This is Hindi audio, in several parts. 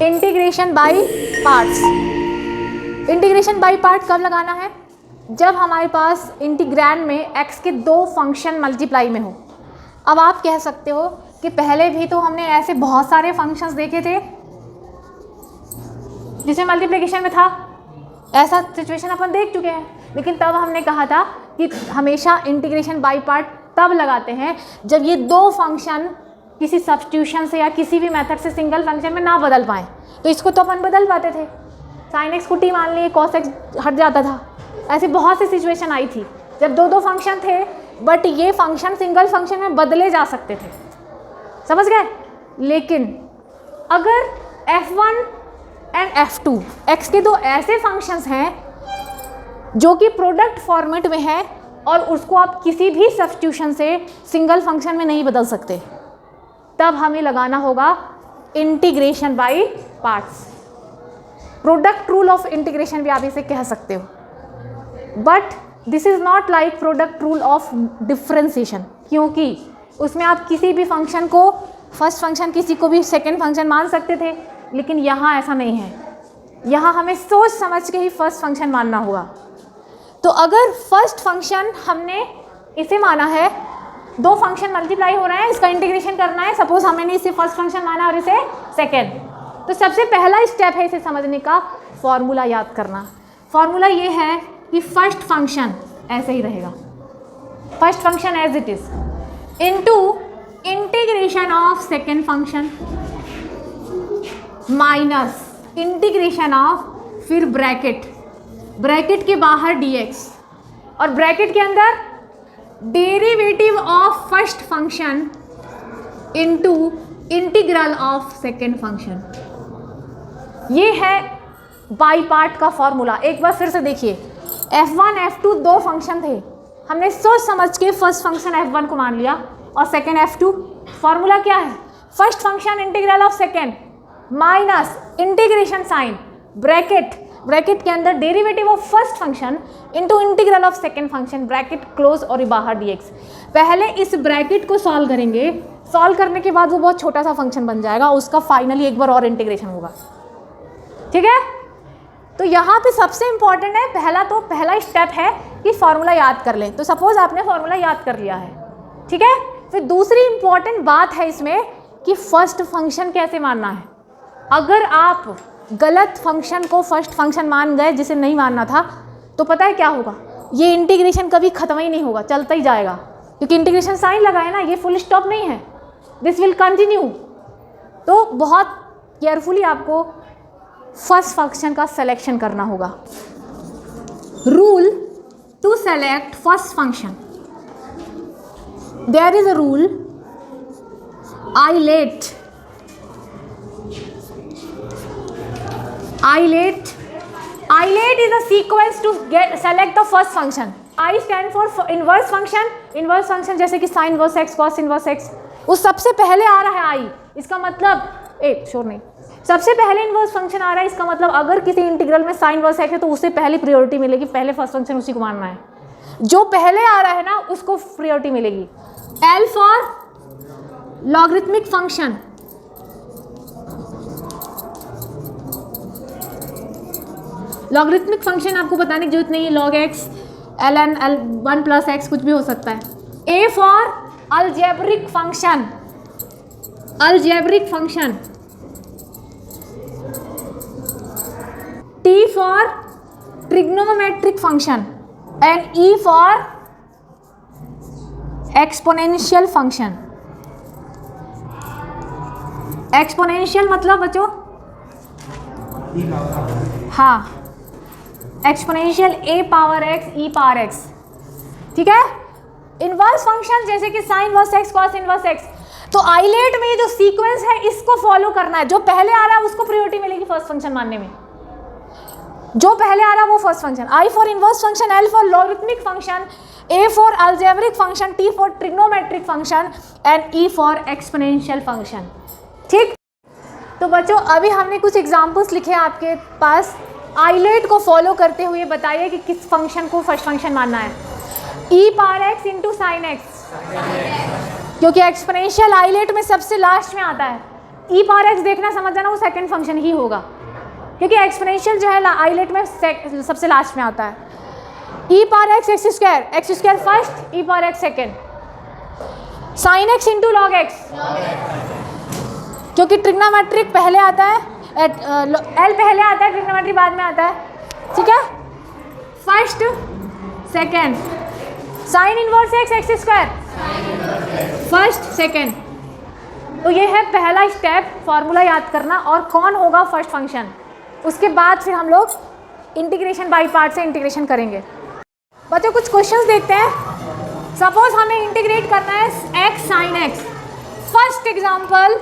Integration by parts. Integration by part कब लगाना है? जब हमारे पास इंटीग्रैंड में x के दो फंक्शन मल्टीप्लाई में हो। अब आप कह सकते हो कि पहले भी तो हमने ऐसे बहुत सारे फंक्शंस देखे थे जिसमें मल्टीप्लिकेशन में था, ऐसा सिचुएशन अपन देख चुके हैं, लेकिन तब हमने कहा था कि हमेशा इंटीग्रेशन बाय पार्ट तब लगाते हैं जब ये दो फंक्शन किसी सब्स्टिट्यूशन से या किसी भी मेथड से सिंगल फंक्शन में ना बदल पाएँ। तो इसको तो अपन बदल पाते थे, साइन एक्स को टी मान लिए, कॉस एक्स हट जाता था। ऐसी बहुत सी सिचुएशन आई थी जब दो दो फंक्शन थे बट ये फंक्शन सिंगल फंक्शन में बदले जा सकते थे, समझ गए। लेकिन अगर f1 एंड f2 x के दो ऐसे फंक्शंस हैं जो कि प्रोडक्ट फॉर्मेट में है और उसको आप किसी भी सब्स्टिट्यूशन से सिंगल फंक्शन में नहीं बदल सकते, तब हमें लगाना होगा integration by parts. Product rule of integration भी आप इसे कह सकते हो, but this is not like product rule of differentiation, क्योंकि उसमें आप किसी भी फंक्शन को फर्स्ट फंक्शन किसी को भी सेकंड फंक्शन मान सकते थे, लेकिन यहाँ ऐसा नहीं है। यहाँ हमें सोच समझ के ही फर्स्ट फंक्शन मानना होगा। तो अगर फर्स्ट फंक्शन हमने इसे माना है, दो फंक्शन मल्टीप्लाई हो रहे हैं, इसका इंटीग्रेशन करना है, सपोज हमने इसे फर्स्ट फंक्शन माना और इसे सेकेंड, तो सबसे पहला स्टेप है इसे समझने का फॉर्मूला याद करना। फॉर्मूला ये है कि फर्स्ट फंक्शन ऐसे ही रहेगा, first function as it is into integration of second function minus integration of, फिर ब्रैकेट, ब्रैकेट के बाहर dx और ब्रैकेट के अंदर derivative of first function into integral of second function. ये है बाय पार्ट का फॉर्मूला। एक बार फिर से देखिए, f1 f2 दो फंक्शन थे, हमने सोच समझ के फर्स्ट फंक्शन f1 को मान लिया और सेकेंड f2। फॉर्मूला क्या है? First function integral of second minus integration sign bracket, bracket के अंदर derivative of first function into integral of second function, bracket close और बाहर dx। पहले इस ब्रैकेट को सॉल्व करेंगे, सॉल्व करने के बाद वो बहुत छोटा सा फंक्शन बन जाएगा, उसका फाइनली एक बार और इंटीग्रेशन होगा, ठीक है। तो यहाँ पे सबसे इंपॉर्टेंट है पहला स्टेप है कि फॉर्मूला याद कर लें। तो सपोज आपने फॉर्मूला याद कर लिया है, ठीक है। फिर दूसरी इंपॉर्टेंट बात है इसमें कि फर्स्ट फंक्शन कैसे मानना है। अगर आप गलत फंक्शन को फर्स्ट फंक्शन मान गए जिसे नहीं मानना था, तो पता है क्या होगा? ये इंटीग्रेशन कभी खत्म ही नहीं होगा, चलता ही जाएगा, क्योंकि इंटीग्रेशन साइन लगा है ना, ये फुल स्टॉप नहीं है, दिस विल कंटिन्यू। तो बहुत केयरफुली आपको फर्स्ट फंक्शन का सिलेक्शन करना होगा। Rule to select first function, there is a rule Isolate is a sequence to select the first function. I stand for inverse function. Inverse function जैसे कि sin inverse x, cos inverse x, उस सबसे पहले आ रहा है I, इसका मतलब सबसे पहले इनवर्स फंक्शन आ रहा है, इसका मतलब अगर किसी इंटीग्रल में साइन इनवर्स x है तो उसे पहली प्रायोरिटी मिलेगी, पहले फर्स्ट फंक्शन उसी को मानना है, जो पहले आ रहा है ना उसको प्रायोरिटी मिलेगी। L for logarithmic function, logarithmic function आपको बताने की जरूरत नहीं है, log x, ln l1 plus x कुछ भी हो सकता है। A for algebraic function, T for trigonometric function and E for exponential function. Exponential मतलब बच्चों, हाँ, exponential a power x e power x, ठीक है। इनवर्स फंक्शन जैसे कि sine inverse x, cos inverse x, तो आइलेट में जो सीक्वेंस है इसको फॉलो करना है, जो पहले आ रहा है उसको प्रायोरिटी मिलेगी फर्स्ट फंक्शन मानने में, जो पहले आ रहा है वो first function. I for inverse function, L for logarithmic function, A for algebraic function, T for trigonometric function and E for exponential function, ठीक। तो बच्चों अभी हमने कुछ एग्जांपल्स लिखे हैं आपके पास, आइलेट को फॉलो करते हुए बताइए कि किस फंक्शन को फर्स्ट फंक्शन मानना है। E power x into sine x, क्योंकि एक्सपोनेंशियल आइलेट में सबसे लास्ट में आता है। ई पावर एक्स देखना समझ जाना वो सेकंड फंक्शन ही होगा, क्योंकि एक्सपोनेंशियल जो है आइलेट में सबसे लास्ट में आता है। E power x x square first, e power x second, sine x into log x, क्योंकि ट्रिग्नोमेट्रिक पहले आता है, एल पहले आता है, ट्रिग्नोमेट्री बाद में आता है, ठीक है। First second, sine inverse x x square, first second. तो ये है पहला स्टेप, फॉर्मूला याद करना और कौन होगा फर्स्ट फंक्शन। उसके बाद फिर हम लोग इंटीग्रेशन बाय पार्ट से इंटीग्रेशन करेंगे। बच्चों कुछ क्वेश्चंस देखते हैं। सपोज हमें इंटीग्रेट करना है x sine x. First example,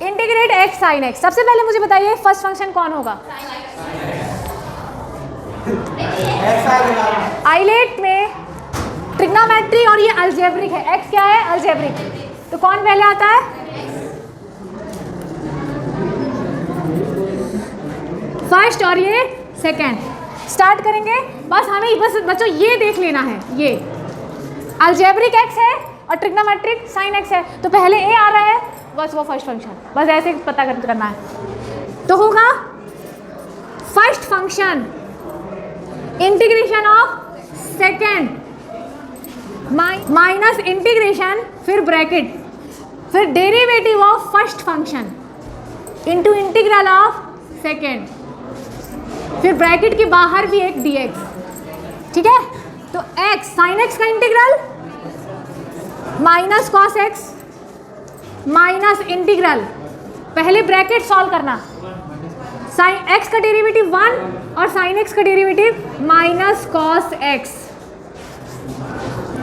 integrate x sine x. सबसे पहले मुझे बताइए फर्स्ट फंक्शन कौन होगा? आइलेट में ट्रिग्नोमेट्री और ये अलजेब्रिक है। एक्स क्या है? अलजेब्रिक। तो कौन पहले आता है? फर्स्ट और ये सेकेंड। स्टार्ट करेंगे। बस हमें बस बच्चों ये देख लेना है, ये अलजेब्रिक एक्स है और ट्रिग्नोमेट्रिक साइन एक्स है, तो पहले ए आ रहा है, बस वो फर्स्ट फंक्शन, बस ऐसे पता करना है। तो होगा first function integration of second minus integration, फिर ब्रैकेट, फिर derivative of first function into integral of second, फिर ब्रैकेट के बाहर भी एक dx, ठीक है। तो x साइन x का integral minus cos x minus integral, पहले ब्रैकेट सॉल्व करना, साइन x का डेरिवेटिव 1 और साइन x का डेरिवेटिव माइनस कॉस x,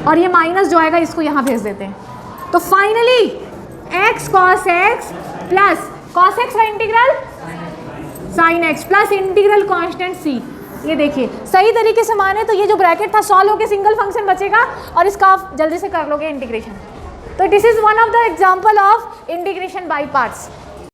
और ये माइनस जो आएगा इसको यहाँ भेज देते हैं। तो finally x cos x plus cos x का integral sine x plus integral constant c। ये देखिए सही तरीके से माने तो ये जो ब्रैकेट था सॉल्व होकर सिंगल फंक्शन बचेगा और इसका आप जल्दी से कर लोगे इंटीग्रेशन। तो this is one of the example of integration by parts.